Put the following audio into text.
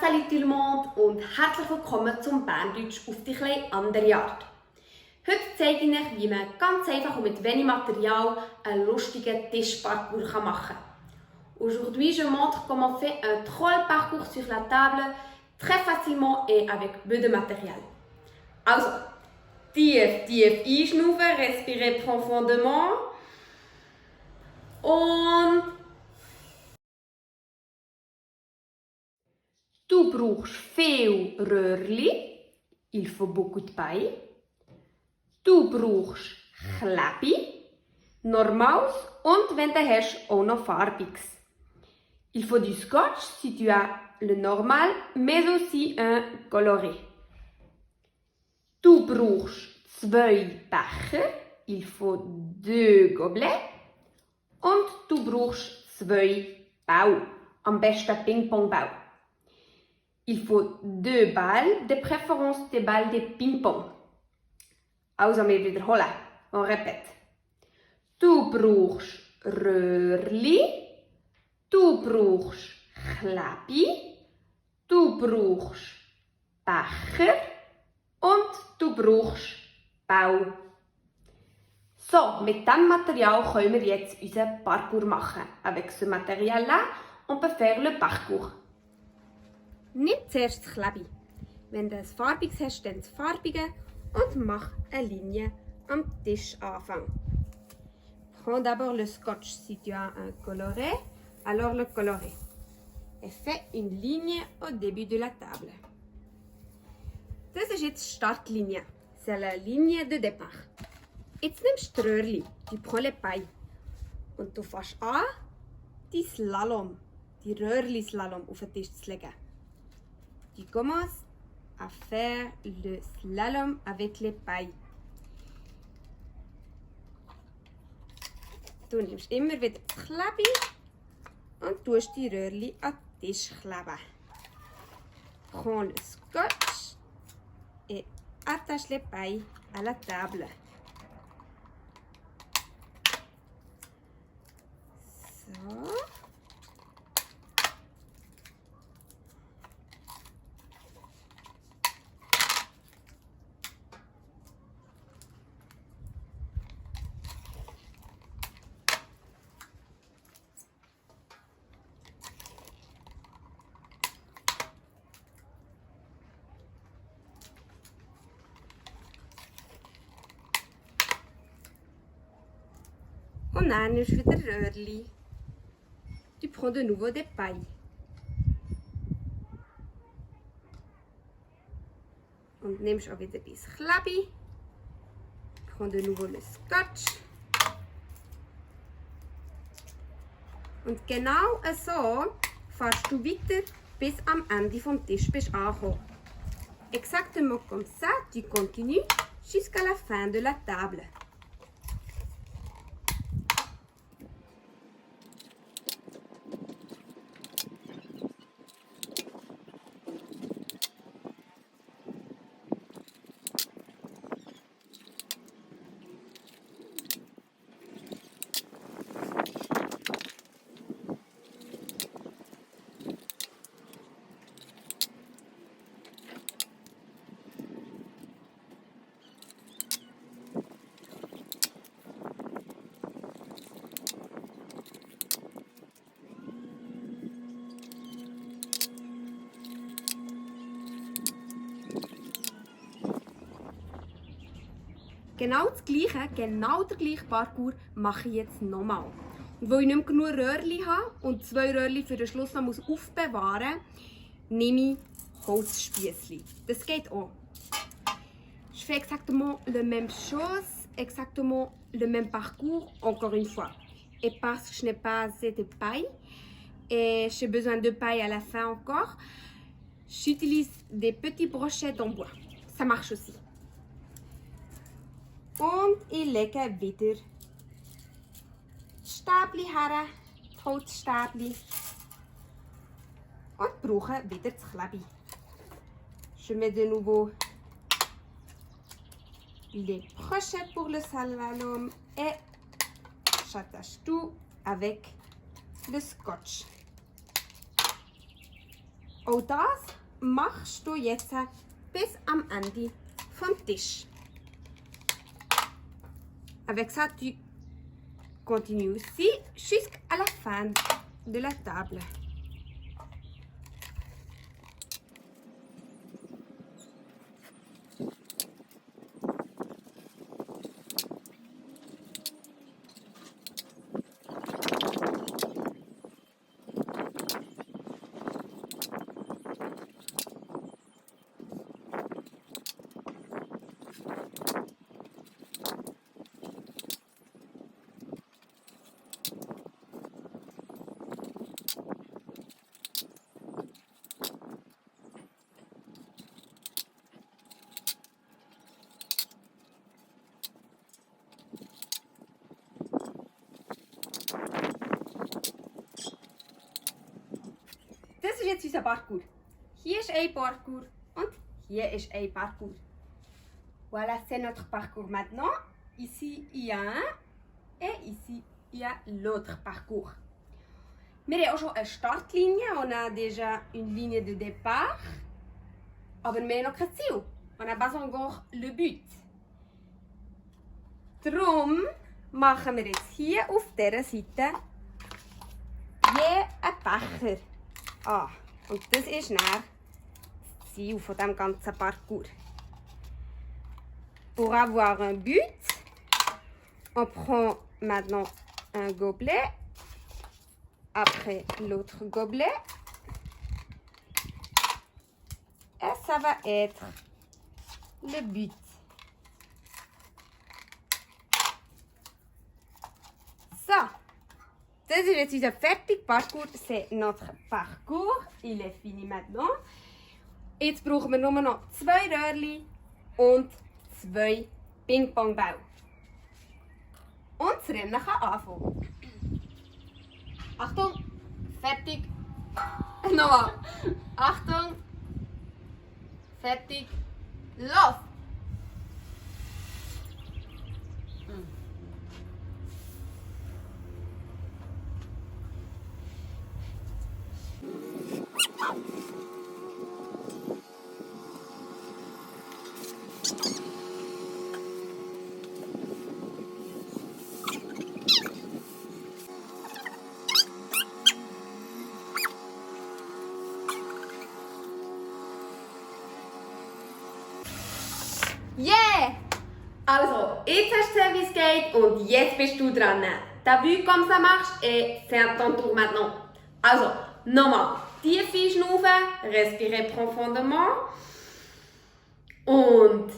Salut tout le monde und herzlich willkommen zum Berndeutsch auf die etwas andere Art. Heute zeige ich euch, wie man ganz einfach und mit wenig Material einen lustigen Tischparcours machen kann. Aujourd'hui, je montre comment faire un troll parcours sur la table très facilement et avec peu de matériel. Also, tief einschnaufen, respirer profondément und du brauchst viel Röhrli, il faut beaucoup de paille. Du brauchst Klebi, normales und wenn du hast, auch noch farbiges. Il faut du scotch si tu as le normal, mais aussi un coloré. Du brauchst 2 Becher, il faut 2 gobelets. Und du brauchst 2 Bälle, am besten Ping-Pong-Bälle. Il faut 2 balles, de préférence des balles de ping-pong. Also, wir wiederholen. On répète. Du brauchst Röhrli, du brauchst Klebi, du brauchst Becher und du brauchst Bau. So, mit diesem Material können wir jetzt unseren Parcours machen. Avec ce matériel-là, on peut faire le parcours. Nimm zuerst das Klebi. Wenn du ein farbiges hast, dann das farbige und mach eine Linie am Tischanfang. Prends d'abord le scotch si tu as un coloré, alors le coloré. Et fais une ligne au début de la table. Das ist jetzt die Startlinie. C'est la ligne de départ. Jetzt nimmst du die Röhrli, tu prends les pailles. Und du fängst an, die Slalom, die Röhrli-Slalom auf den Tisch zu legen. Tu commences à faire le slalom avec les pailles. Du nimmst immer wieder das Klebi und tust die Röhrli an den Tisch kleben. Prends le scotch et attache les pailles à la table. So. Und dann nimmst du wieder Röhrli. Tu prends de nouveau des pailles. Und nimmst auch wieder dein Klebi. Prends de nouveau le scotch. Und genau so fährst du weiter, bis am Ende vom Tisch bist angekommen. Exactement comme ça, tu continues jusqu'à la fin de la table. Genau das Gleiche, genau den gleichen Parcours mache ich jetzt nochmal. Und weil ich nicht mehr genug Röhrli habe und 2 Röhrli für den Schluss noch aufbewahren muss, nehme ich Holzspiessli. Das geht auch. Je fais exactement la même chose, exactement le même parcours, encore une fois. Et parce que je n'ai pas assez de paille, et j'ai besoin de paille à la fin encore, j'utilise des petites brochettes en bois. Ça marche aussi. Und ich lege wieder die Stäbchen her, die Holzstäbchen, und brauche wieder das Klebi. Je mets de nouveau les brochettes pour le slalom et j'attache tout avec le scotch. Auch das machst du jetzt bis am Ende vom Tisch. Avec ça, tu continues aussi jusqu'à la fin de la table. Das ist jetzt unser Parcours. Hier ist ein Parcours und hier ist ein Parcours. Voilà, c'est notre parcours maintenant. Ici, il y a un et ici, il y a l'autre parcours. Wir haben auch schon eine Startlinie, on a déjà une ligne de départ. Aber wir haben noch kein Ziel. On n'a pas encore le but. Darum machen wir jetzt hier auf dieser Seite je einen Becher. Und das ist dann das Ziel von diesem ganzen Parcours. Pour avoir un but, on prend maintenant un gobelet, après l'autre gobelet, et ça va être le but. So, das ist jetzt unser fertiger Parcours, c'est notre parcours, il est fini maintenant. Jetzt brauchen wir nur noch 2 Röhrchen und 2 Ping-Pong-Bälle. Und das Rennen kann anfangen. Achtung, fertig. Nochmal. Achtung, fertig, los! Yeah! Also, jetzt hast du gesehen, wie es geht und jetzt bist du dran. T'as vu comme ça marche et c'est à ton tour maintenant. Also, nochmal. Tief einschnaufen, respirez profondément und